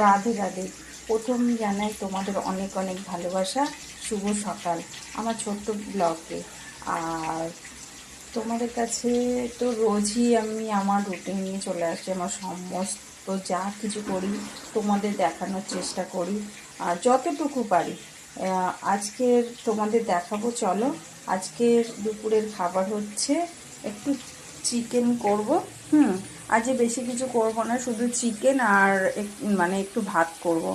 রাধে রাধে। প্রথম জানাই তোমাদের অনেক অনেক ভালোবাসা, শুভ সকাল আমার ছোট্ট ব্লগে। আর তোমাদের কাছে তো রোজই আমি আমার রুটিন নিয়ে চলে আসছি, আমার সমস্ত যা কিছু করি তোমাদের দেখানোর চেষ্টা করি আর যতটুকু পারি। আজকের তোমাদের দেখাবো, চলো। আজকের দুপুরের খাবার হচ্ছে একটু চিকেন করব। আজ বেশি কিছু করব না, শুধু চিকেন আর মানে একটু ভাত করব।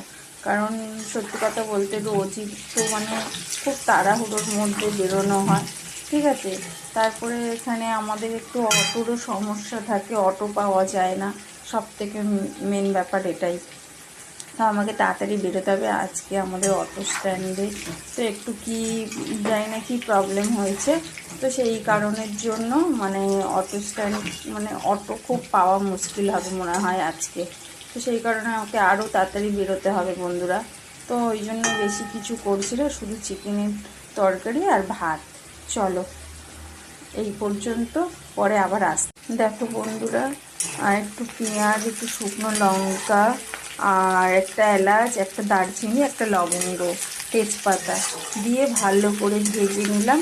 কারণ সত্যি কথা বলতে রোজই তো মানে খুব তাড়াহুড়োর মধ্যে বেরোনো হয়, ঠিক আছে। তারপরে এখানে আমাদের একটু অটোরও সমস্যা থাকে, অটো পাওয়া যায় না, সব থেকে মেন ব্যাপার এটাই। তো আমাকে তাড়াতাড়ি বেরোতে হবে। আজকে আমাদের অটো স্ট্যান্ডে তো একটু কি জানি না কি প্রবলেম হয়েছে, তো সেই কারণের জন্য মানে অটো স্ট্যান্ড মানে অটো খুব পাওয়া মুশকিল হবে মনে হয় আজকে। তো সেই কারণে আমাকে আরও তাড়াতাড়ি বেরোতে হবে বন্ধুরা। তো ওই জন্য বেশি কিছু করছি না, শুধু চিকেনের তরকারি আর ভাত। চলো এই পর্যন্ত, পরে আবার আসতে। দেখো বন্ধুরা, আর একটু পেঁয়াজ, একটু শুকনো লঙ্কা, আর একটা এলাচ, একটা দারচিনি, একটা লবঙ্গ, তেজপাতা দিয়ে ভালো করে ভেজে নিলাম।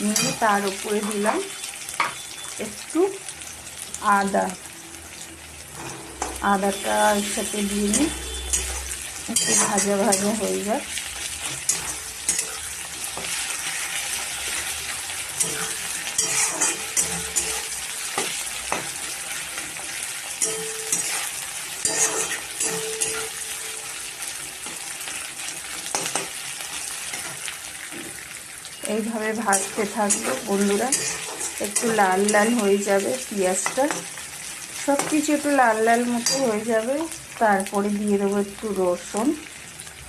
নিয়ে তার উপরে দিলাম একটু আদাটা একসাথে দিয়ে নিই, একটু ভাজা ভাজা হয়ে যায়। এইভাবে ভাজতে থাকবো বন্ধুরা, একটু লাল লাল হয়ে যাবে পেঁয়াজটা, সব কিছু একটু লাল লাল মতো হয়ে যাবে। তারপরে দিয়ে দেবো একটু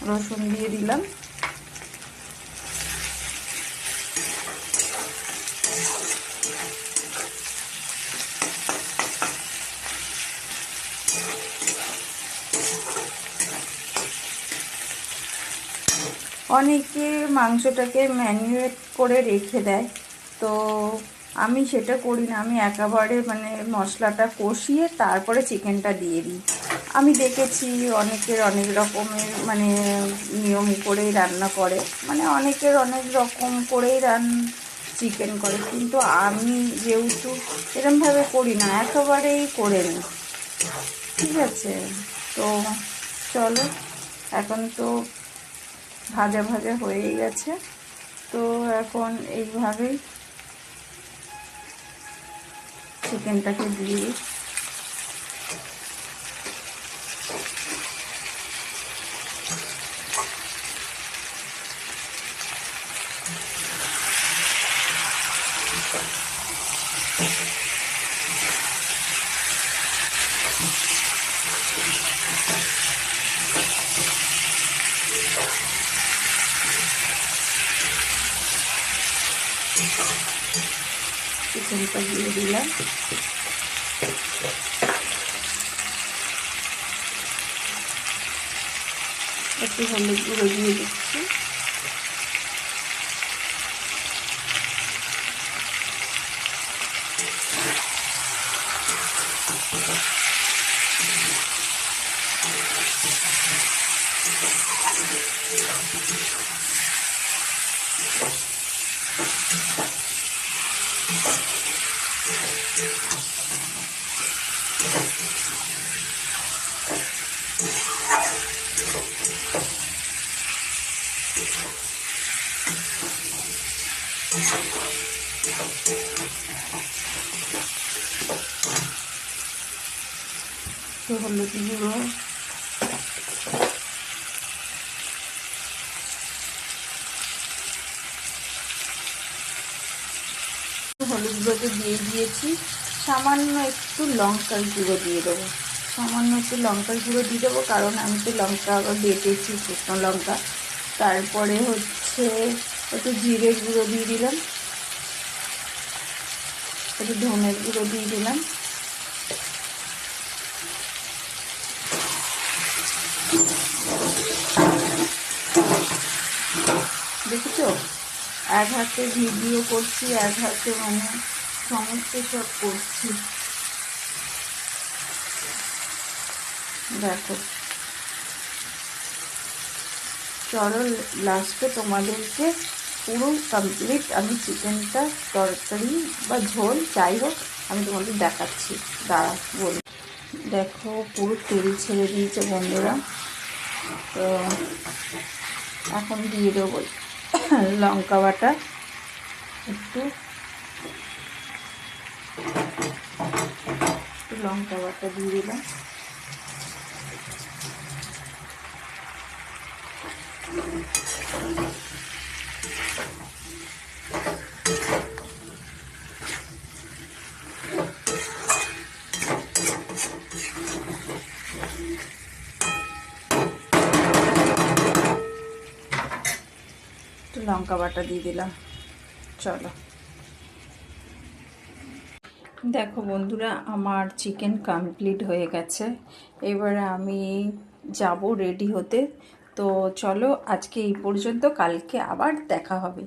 রসুন দিয়ে দিলাম। অনেকে মাংসটাকে ম্যারিনেট করে রেখে দেয়, তো আমি সেটা করি না। আমি একেবারে মানে মশলাটা কষিয়ে তারপরে চিকেনটা দিয়ে দিই। আমি দেখেছি অনেকের অনেক রকমের মানে নিয়ম করেই রান্না করে, মানে অনেকের অনেক রকম করেই চিকেন করে, কিন্তু আমি যেহেতু এরমভাবে করি না, একেবারেই করে নিই, ঠিক আছে। তো চলো, এখন তো ভাজা ভাজা হয়েই গেছে, তো এখন এইভাবেই চিকেনটাকে দিয়ে দিই। চিকেনটা দিয়ে দিলাম, একটু হলুদ গুঁড়ো দিয়ে দিচ্ছি, একটু হলুদ গুঁড়ো, হলুদ গুঁড়োতে দিয়ে দিয়েছি। সামান্য একটু লঙ্কার গুঁড়ো দিয়ে দেবো, সামান্য একটু লঙ্কার গুঁড়ো দিয়ে দেবো, কারণ আমি তো লঙ্কা আবার বেটেছি, শুকনো লঙ্কা। তারপরে হচ্ছে একটু জিরের গুঁড়ো দিয়ে দিলাম, একটু ধনের গুঁড়ো দিয়ে দিলাম, দেখেছো এক হাতে ভিডিও করছি, এক হাতে মানে সমস্ত সব করছি। দেখো চলো লাস্টে তোমাদেরকে পুরো কমপ্লিট আমি চিকেনটা তরকারি বা ঝোল যাই হোক আমি তোমাদের দেখাচ্ছি। দাঁড়া বলি, দেখো পুরো তেল ছেড়ে দিয়েছে বন্ধুরা। তো এখন দিয়ে দেবো লঙ্কা বাটা, একটু লঙ্কা বাটা দিয়ে দিলাম। একটু লঙ্কা বাটা দিয়ে দিলাম। চলো দেখো বন্ধুরা, আমার চিকেন কমপ্লিট হয়ে গেছে। এবারে আমি যাব রেডি হতে। তো চলো আজকে এই পর্যন্ত, কালকে আবার দেখা হবে।